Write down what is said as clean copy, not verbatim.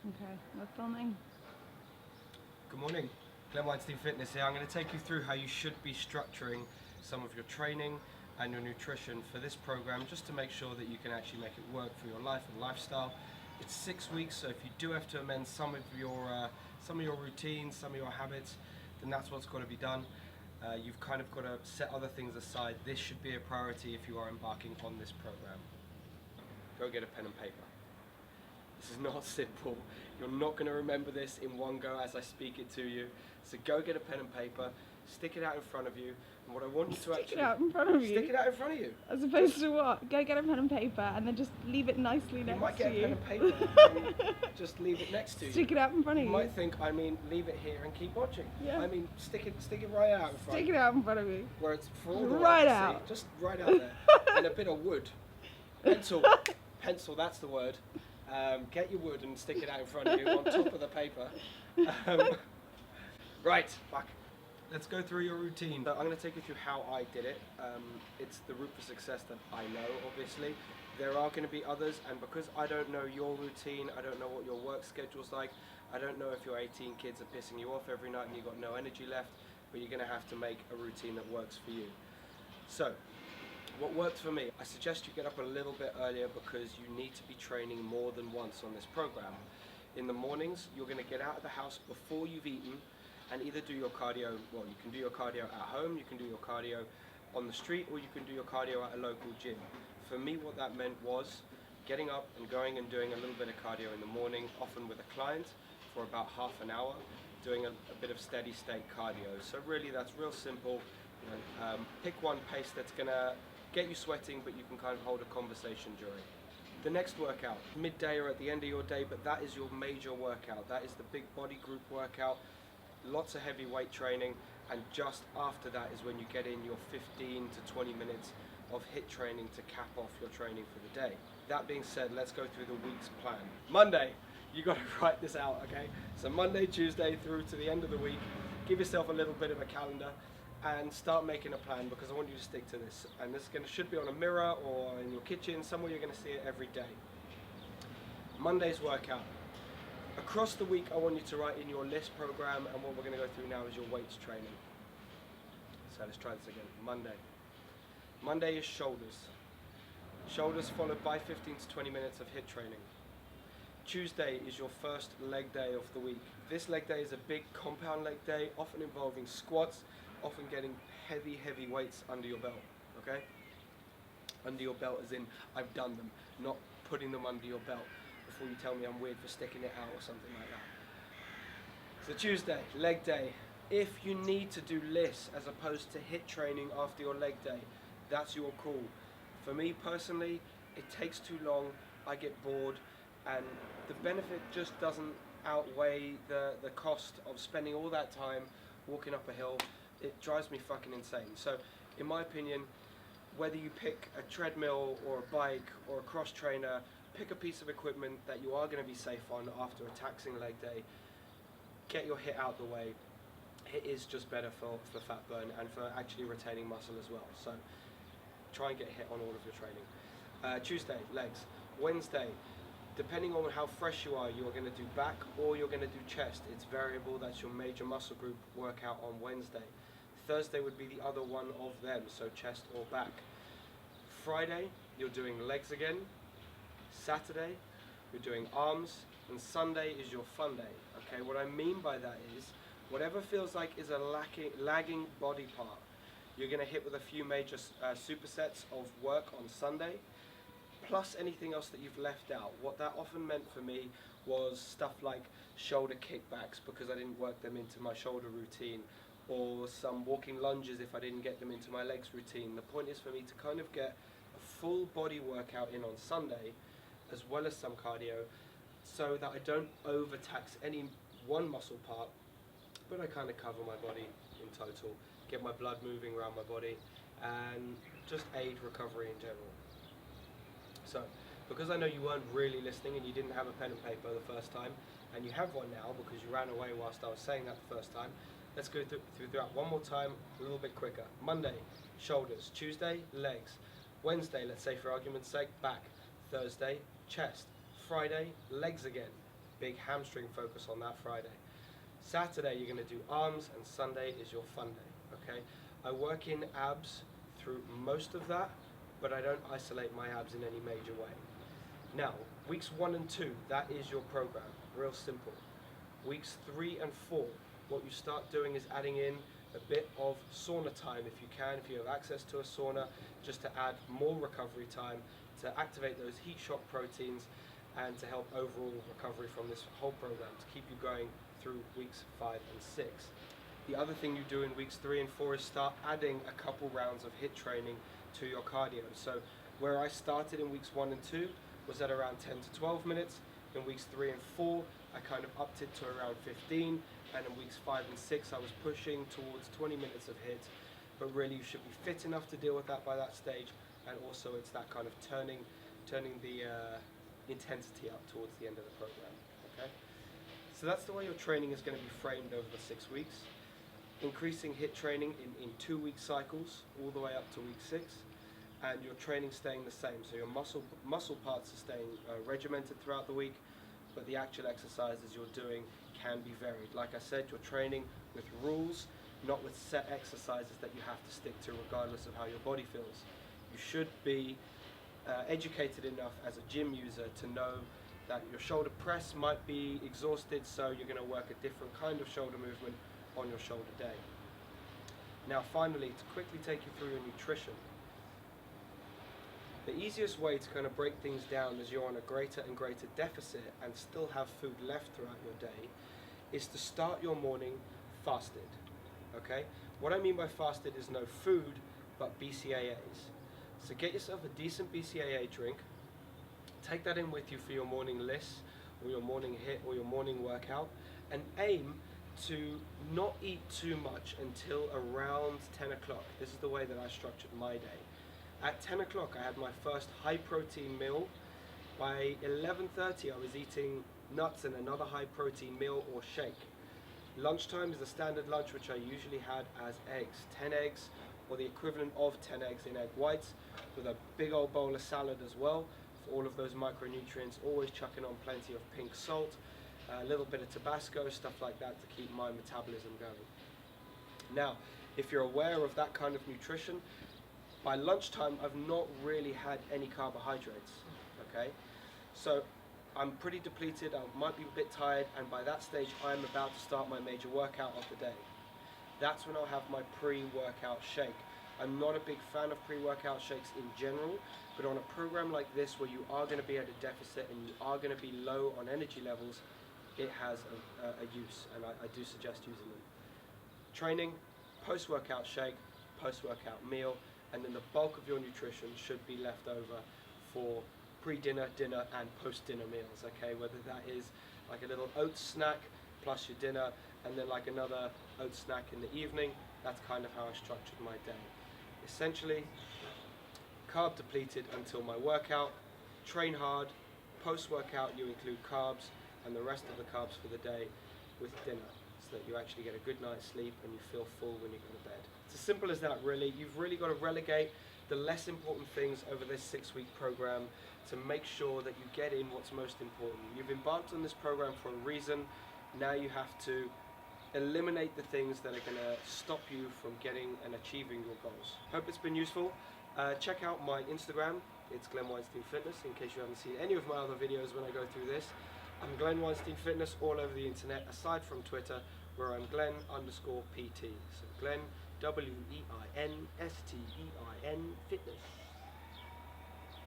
Okay, we're filming. Good morning, Glenn Weinstein Fitness here. I'm going to take you through how you should be structuring some of your training and your nutrition for this program, just to make sure that you can actually make it work for your life and lifestyle. It's 6 weeks, so if you do have to amend some of your routines, some of your habits, then that's what's got to be done. You've kind of got to set other things aside. This should be a priority if you are embarking on this program. Go get a pen and paper. This is not simple. You're not going to remember this in one go as I speak it to you. So go get a pen and paper, stick it out in front of you, and what I want you to Stick it out in front of you? Stick it out in front of you. As opposed to what? Go get a pen and paper and then just leave it nicely You next might to get a you. pen and paper, and just leave it next to you. Stick it out in front of You you. might think, leave it here and keep watching. Yeah. Stick it right out in front. Stick it out in front of you. Where it's for all the Right world to out. see, just right out there. And a bit of wood. Pencil, that's the word. Get your wood and stick it out in front of you on top of the paper. Right, back. Let's go through your routine. So I'm going to take you through how I did it. It's the route for success that I know, obviously. There are going to be others, and because I don't know your routine, I don't know what your work schedule's like, I don't know if your 18 kids are pissing you off every night and you've got no energy left, but you're going to have to make a routine that works for you. So, what worked for me? I suggest you get up a little bit earlier because you need to be training more than once on this program. In the mornings, you're going to get out of the house before you've eaten and either do your cardio, well, you can do your cardio at home, you can do your cardio on the street, or you can do your cardio at a local gym. For me, what that meant was getting up and going and doing a little bit of cardio in the morning, often with a client, for about half an hour, doing a bit of steady state cardio. So really, that's real simple. Pick one pace that's going to get you sweating, but you can kind of hold a conversation during. The next workout, midday or at the end of your day, but that is your major workout. That is the big body group workout, lots of heavy weight training, and just after that is when you get in your 15 to 20 minutes of HIIT training to cap off your training for the day. That being said, let's go through the week's plan. Monday, you got to write this out, okay? So Monday, Tuesday through to the end of the week, give yourself a little bit of a calendar and start making a plan, because I want you to stick to this. And this should be on a mirror or in your kitchen, somewhere you're going to see it every day. Monday's workout. Across the week, I want you to write in your LISS program, and what we're going to go through now is your weights training. So let's try this again. Monday is shoulders. Shoulders followed by 15 to 20 minutes of HIIT training. Tuesday is your first leg day of the week. This leg day is a big compound leg day, often involving squats, often getting heavy weights under your belt, okay? Under your belt as in, I've done them, not putting them under your belt before you tell me I'm weird for sticking it out or something like that. So Tuesday, leg day. If you need to do LISS as opposed to HIIT training after your leg day, that's your call. For me personally, it takes too long, I get bored, and the benefit just doesn't outweigh the cost of spending all that time walking up a hill. It drives me fucking insane. So, in my opinion, whether you pick a treadmill or a bike or a cross trainer, pick a piece of equipment that you are going to be safe on after a taxing leg day. Get your HIIT out the way. HIIT is just better for fat burn and for actually retaining muscle as well. So, try and get HIIT on all of your training. Tuesday, legs. Wednesday, depending on how fresh you are going to do back or you're going to do chest. It's variable. That's your major muscle group workout on Wednesday. Thursday would be the other one of them, so chest or back. Friday, you're doing legs again. Saturday, you're doing arms. And Sunday is your fun day. Okay, what I mean by that is, whatever feels like is a lagging body part, you're going to hit with a few major supersets of work on Sunday, plus anything else that you've left out. What that often meant for me was stuff like shoulder kickbacks, because I didn't work them into my shoulder routine, or some walking lunges if I didn't get them into my legs routine. The point is for me to kind of get a full body workout in on Sunday, as well as some cardio, so that I don't overtax any one muscle part, but I kind of cover my body in total, get my blood moving around my body, and just aid recovery in general. So, because I know you weren't really listening and you didn't have a pen and paper the first time, and you have one now because you ran away whilst I was saying that the first time, let's go through that one more time, a little bit quicker. Monday, shoulders. Tuesday, legs. Wednesday, let's say for argument's sake, back. Thursday, chest. Friday, legs again. big hamstring focus on that Friday. Saturday you're going to do arms, and Sunday is your fun day, okay? I work in abs through most of that, but I don't isolate my abs in any major way. Now, weeks 1 and 2, that is your program, real simple. Weeks 3 and 4, what you start doing is adding in a bit of sauna time if you can, if you have access to a sauna, just to add more recovery time, to activate those heat shock proteins, and to help overall recovery from this whole program, to keep you going through weeks 5 and 6. The other thing you do in weeks 3 and 4 is start adding a couple rounds of HIIT training to your cardio. So where I started in weeks 1 and 2 was at around 10 to 12 minutes. In weeks 3 and 4, I kind of upped it to around 15, and in weeks 5 and 6, I was pushing towards 20 minutes of HIIT. But really, you should be fit enough to deal with that by that stage, and also it's that kind of turning the intensity up towards the end of the program. Okay, so that's the way your training is going to be framed over the 6 weeks. Increasing HIIT training in 2-week cycles all the way up to week 6, and your training staying the same. So your muscle parts are staying regimented throughout the week, but the actual exercises you're doing can be varied. Like I said, you're training with rules, not with set exercises that you have to stick to regardless of how your body feels. You should be educated enough as a gym user to know that your shoulder press might be exhausted, so you're going to work a different kind of shoulder movement on your shoulder day. Now finally, to quickly take you through your nutrition. The easiest way to kind of break things down as you're on a greater and greater deficit and still have food left throughout your day is to start your morning fasted. Okay? What I mean by fasted is no food, but BCAAs. So get yourself a decent BCAA drink, take that in with you for your morning LISS, or your morning HIIT, or your morning workout, and aim to not eat too much until around 10 o'clock. This is the way that I structured my day. At 10 o'clock I had my first high protein meal. By 11:30 I was eating nuts and another high protein meal or shake. Lunchtime is the standard lunch, which I usually had as eggs, 10 eggs, or the equivalent of 10 eggs in egg whites, with a big old bowl of salad as well for all of those micronutrients, always chucking on plenty of pink salt, a little bit of Tabasco, stuff like that to keep my metabolism going. Now, if you're aware of that kind of nutrition, by lunchtime I've not really had any carbohydrates, okay? So I'm pretty depleted, I might be a bit tired, and by that stage I'm about to start my major workout of the day. That's when I'll have my pre-workout shake. I'm not a big fan of pre-workout shakes in general, but on a program like this where you are going to be at a deficit and you are going to be low on energy levels, it has a use, and I do suggest using them. Training, post-workout shake, post-workout meal, and then the bulk of your nutrition should be left over for pre-dinner, dinner, and post-dinner meals, okay? Whether that is like a little oat snack plus your dinner, and then like another oat snack in the evening. That's kind of how I structured my day. Essentially, carb depleted until my workout, train hard, post-workout you include carbs, and the rest of the carbs for the day with dinner, so that you actually get a good night's sleep and you feel full when you go to bed. It's as simple as that, really. You've really got to relegate the less important things over this 6-week program to make sure that you get in what's most important. You've embarked on this program for a reason. Now you have to eliminate the things that are going to stop you from getting and achieving your goals. Hope it's been useful. Check out my Instagram. It's Glenn Weinstein Fitness, in case you haven't seen any of my other videos when I go through this. I'm Glenn Weinstein Fitness all over the internet, aside from Twitter, where I'm Glenn_PT. So Glenn, WEINSTEIN Fitness.